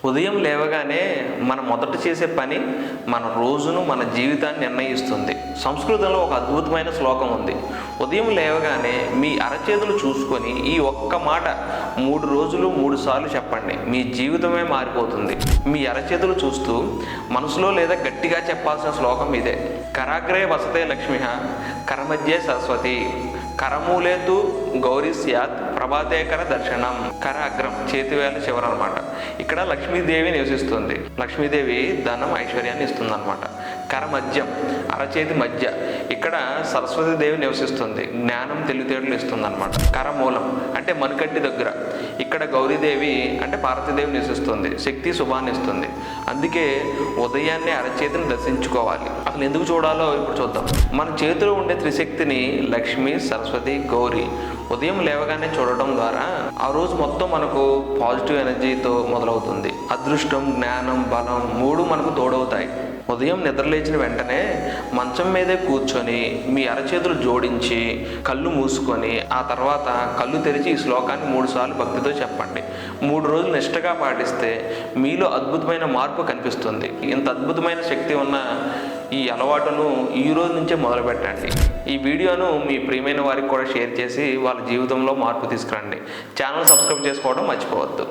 ఉదయం లేవగానే మనం మొదట చేసే పని మన రోజును మన జీవితాన్ని నిర్ణయిస్తుంది. సంస్కృతంలో ఒక అద్భుతమైన శ్లోకం ఉంది. ఉదయం లేవగానే మీ అరచేతులు చూసుకొని ఈ ఒక్క మాట 3 రోజులు 3 సార్లు చెప్పండి, మీ జీవితమే మారిపోతుంది. మీ అరచేతులు చూస్తూ మనసులో లేదా గట్టిగా చెప్పాల్సిన శ్లోకం ఇదే. కరాగ్రే వసతే లక్ష్మి, కరమధ్యే సరస్వతి, కరమూలేతు గౌరీ స్యాత్, ప్రభాతేకర దర్శనం. కర అగ్రం, చేతివేళ చివర అనమాట. ఇక్కడ లక్ష్మీదేవి నివసిస్తుంది. లక్ష్మీదేవి ధనం ఐశ్వర్యాన్ని ఇస్తుంది అనమాట. కర మధ్యం, అరచేతి మధ్య, ఇక్కడ సరస్వతీదేవి నివసిస్తుంది. జ్ఞానం తెలివితేటలు ఇస్తుంది అనమాట. కరమూలం అంటే మణికట్టి దగ్గర, ఇక్కడ గౌరీదేవి అంటే పార్వతీదేవి నివసిస్తుంది. శక్తి శుభాన్ని ఇస్తుంది. అందుకే ఉదయాన్నే అరచేతిని దర్శించుకోవాలి. అసలు ఎందుకు చూడాలో ఇప్పుడు చూద్దాం. మన చేతిలో ఉండే త్రిశక్తిని లక్ష్మి, సరస్వతి, గౌరీ ఉదయం లేవగానే చూడటం ద్వారా ఆ రోజు మొత్తం మనకు పాజిటివ్ ఎనర్జీతో మొదలవుతుంది. అదృష్టం, జ్ఞానం, బలం 3 మనకు తోడవుతాయి. ఉదయం నిద్రలేచిన వెంటనే మంచం మీదే కూర్చొని మీ అరచేతులు జోడించి కళ్ళు మూసుకొని ఆ తర్వాత కళ్ళు తెరిచి ఈ శ్లోకాన్ని 3 సార్లు భక్తితో చెప్పండి. 3 రోజులు నిష్టగా పాటిస్తే మీలో అద్భుతమైన మార్పు కనిపిస్తుంది. ఇంత అద్భుతమైన శక్తి ఉన్న ఈ అలవాటును ఈ రోజు నుంచే మొదలు పెట్టండి. ఈ వీడియోను మీ ప్రియమైన వారికి కూడా షేర్ చేసి వాళ్ళ జీవితంలో మార్పు తీసుకురండి. ఛానల్ సబ్స్క్రైబ్ చేసుకోవడం మర్చిపోవద్దు.